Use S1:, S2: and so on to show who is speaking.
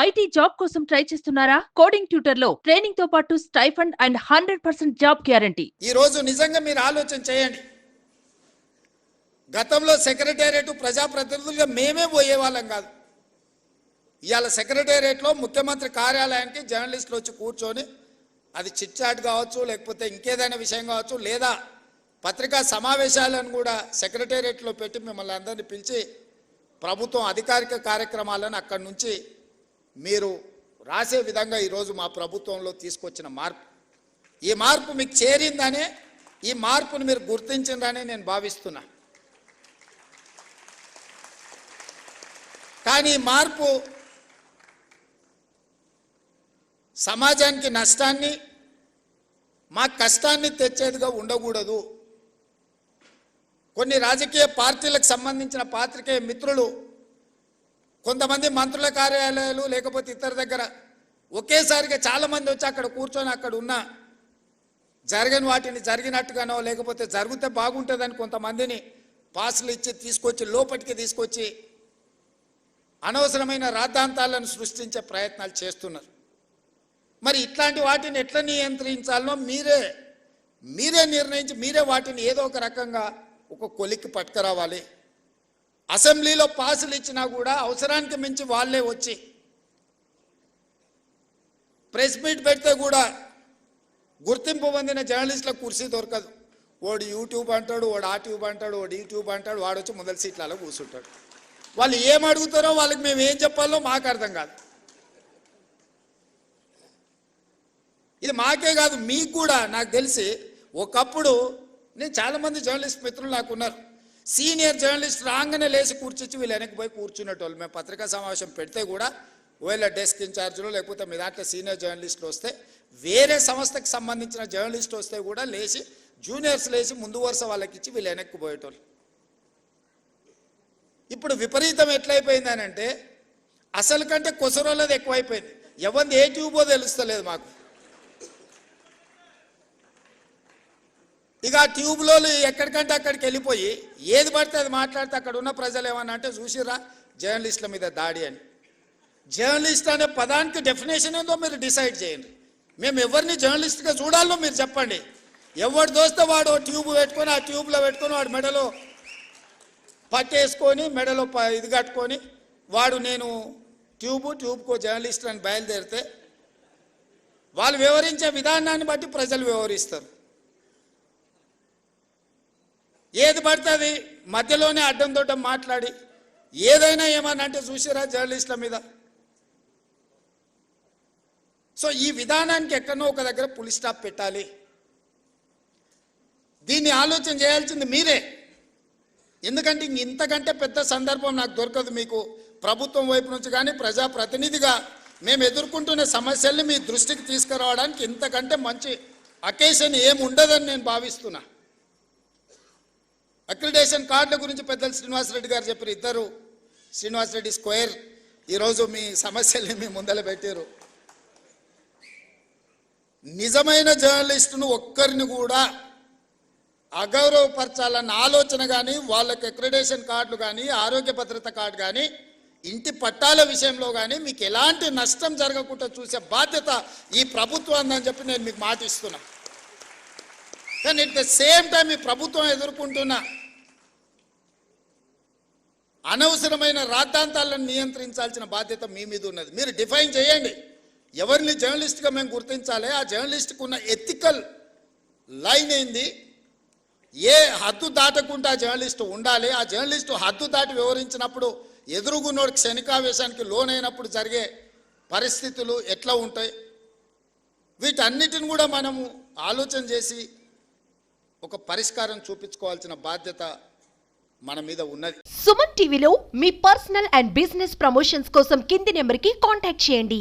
S1: IT job కోసం try చేస్తున్నారా? Coding tutor లో ట్రైనింగ్ తో పాటు స్టైఫండ్ అండ్ 100% జాబ్ గ్యారంటీ.
S2: ఈ రోజు నిజంగా మీరు ఆలోచన చేయండి. గతంలో సెక్రటేరియట్ ప్రజాప్రతినిధులుగా మేమే పోయేవాళ్ళం కాదు. ఇవాళ సెక్రటేరియట్లో ముఖ్యమంత్రి కార్యాలయానికి జర్నలిస్టులు వచ్చి కూర్చొని అది చిట్ చాట్ కావచ్చు, లేకపోతే ఇంకేదైనా విషయం కావచ్చు, లేదా పత్రికా సమావేశాలను కూడా సెక్రటేరియట్లో పెట్టి మిమ్మల్ని అందరినీ పిలిచి ప్రభుత్వం అధికారిక కార్యక్రమాలను అక్కడి నుంచి మీరు రాసే విధంగా ఈరోజు మా ప్రభుత్వంలో తీసుకొచ్చిన మార్పు, ఈ మార్పు మీకు చేరిందనే, ఈ మార్పును మీరు గుర్తించిందనే నేను భావిస్తున్నా. కానీ ఈ మార్పు సమాజానికి నష్టాన్ని, మా కష్టాన్ని తెచ్చేదిగా ఉండకూడదు. కొన్ని రాజకీయ పార్టీలకు సంబంధించిన పాత్రికేయ మిత్రులు, కొంతమంది మంత్రుల కార్యాలయాలు లేకపోతే ఇతర దగ్గర ఒకేసారిగా చాలామంది వచ్చి అక్కడ కూర్చొని అక్కడ ఉన్న జరగని వాటిని జరిగినట్టుగానో లేకపోతే జరిగితే బాగుంటుందని కొంతమందిని పాసులు ఇచ్చి తీసుకొచ్చి లోపలికి తీసుకొచ్చి అనవసరమైన రాద్ధాంతాలను సృష్టించే ప్రయత్నాలు చేస్తున్నారు. మరి ఇట్లాంటి వాటిని ఎట్లా నియంత్రించాలో మీరే నిర్ణయించి మీరే వాటిని ఏదో ఒక రకంగా ఒక కొలిక్కి పట్టుకురావాలి. అసెంబ్లీలో పాసులు ఇచ్చినా కూడా అవసరానికి మించి వాళ్ళే వచ్చి ప్రెస్ మీట్ పెడితే కూడా గుర్తింపు పొందిన జర్నలిస్టులకు కుర్చీ దొరకదు. వాడు యూట్యూబ్ అంటాడు, వాడు ఆ ట్యూబ్ అంటాడు, వాడు యూట్యూబ్ అంటాడు, వాడు వచ్చి మొదటి సీట్లలో కూర్చుంటాడు. వాళ్ళు ఏం అడుగుతారో వాళ్ళకి మేము ఏం చెప్పాలో మాకు అర్థం కాదు. ఇది మాకే కాదు, మీకు కూడా. నాకు తెలిసి ఒకప్పుడు నేను చాలామంది జర్నలిస్ట్ మిత్రులు నాకు ఉన్నారు. సీనియర్ జర్నలిస్ట్ రాగానే లేచి కూర్చొచ్చి వీళ్ళు వెనక్కి పోయి కూర్చునేటోళ్ళు. మేము పత్రికా సమావేశం పెడితే కూడా ఒకవేళ డెస్క్ ఇన్ఛార్జ్లో లేకపోతే మీ దాంట్లో సీనియర్ జర్నలిస్టులు వస్తే, వేరే సంస్థకు సంబంధించిన జర్నలిస్ట్ వస్తే కూడా లేచి జూనియర్స్ లేచి ముందు వరుస వాళ్ళకి ఇచ్చి వీళ్ళు వెనక్కి పోయేటోళ్ళు. ఇప్పుడు విపరీతం ఎట్లయిపోయిందని అంటే అసలు కంటే కొసరోళ్ళది ఎక్కువైపోయింది. ఎవరిది ఏ ట్యూబో తెలుస్తలేదు మాకు. ఇక ఆ ట్యూబ్లో ఎక్కడికంటే అక్కడికి వెళ్ళిపోయి ఏది పడితే అది మాట్లాడితే అక్కడ ఉన్న ప్రజలు ఏమన్నా అంటే చూసిరా జర్నలిస్టుల మీద దాడి అని. జర్నలిస్ట్ అనే పదానికి డెఫినేషన్ ఏందో మీరు డిసైడ్ చేయండి. మేము ఎవరిని జర్నలిస్ట్గా చూడాలో మీరు చెప్పండి. ఎవరు దోస్తే వాడు ట్యూబ్ పెట్టుకొని ఆ ట్యూబ్లో పెట్టుకొని వాడు మెడలో పట్టేసుకొని మెడలో ఇది కట్టుకొని వాడు నేను ట్యూబ్కో జర్నలిస్ట్ అని బయలుదేరితే వాళ్ళు వివరించే విధానాన్ని బట్టి ప్రజలు వివరిస్తారు. ఏది పడుతుంది మధ్యలోనే అడ్డం దొడ్డం మాట్లాడి ఏదైనా ఏమన్నా అంటే చూసిరా జర్నలిస్టుల మీద. సో ఈ విధానానికి ఎక్కడో ఒక దగ్గర పులి స్టాప్ పెట్టాలి. దీన్ని ఆలోచన చేయాల్సింది మీరే. ఎందుకంటే ఇంతకంటే పెద్ద సందర్భం నాకు దొరకదు మీకు ప్రభుత్వం వైపు నుంచి కానీ ప్రజాప్రతినిధిగా మేము ఎదుర్కొంటున్న సమస్యల్ని మీ దృష్టికి తీసుకురావడానికి ఇంతకంటే మంచి అకేషన్ ఏమి ఉండదని నేను భావిస్తున్నా. అక్రిడేషన్ కార్డుల గురించి పెద్దలు శ్రీనివాసరెడ్డి గారు చెప్పారు. ఇద్దరు శ్రీనివాసరెడ్డి స్క్వేర్ ఈరోజు మీ సమస్యల్ని మీ ముందర పెట్టారు. నిజమైన జర్నలిస్టును ఒక్కరిని కూడా అగౌరవపరచాలన్న ఆలోచన కానీ, వాళ్ళకి అక్రిడేషన్ కార్డులు కానీ, ఆరోగ్య భద్రత కార్డు కానీ, ఇంటి పట్టాల విషయంలో కానీ మీకు ఎలాంటి నష్టం జరగకుండా చూసే బాధ్యత ఈ ప్రభుత్వం ఉందని చెప్పి నేను మీకు మాట ఇస్తున్నా. కానీ ఎట్ ద సేమ్ టైం ఈ ప్రభుత్వం ఎదుర్కొంటున్న అనవసరమైన రాద్ధాంతాలను నియంత్రించాల్సిన బాధ్యత మీ మీద ఉన్నది. మీరు డిఫైన్ చేయండి ఎవరిని జర్నలిస్ట్గా మేము గుర్తించాలి, ఆ జర్నలిస్ట్కు ఉన్న ఎథికల్ లైన్ ఏంది, ఏ హద్దు దాటకుండా జర్నలిస్టు ఉండాలి, ఆ జర్నలిస్టు హద్దు దాటి వివరించినప్పుడు ఎదురుగున్నోడు క్షణికావేశానికి లోనైనప్పుడు జరిగే పరిస్థితులు ఎట్లా ఉంటాయి, వీటన్నిటిని కూడా మనము ఆలోచన చేసి ఒక పరిష్కారం చూపించుకోవాల్సిన బాధ్యత మన మీద ఉన్నది.
S3: సుమన్ టీవీలో మీ పర్సనల్ అండ్ బిజినెస్ ప్రమోషన్స్ కోసం కింది నెంబర్కి కాంటాక్ట్ చేయండి.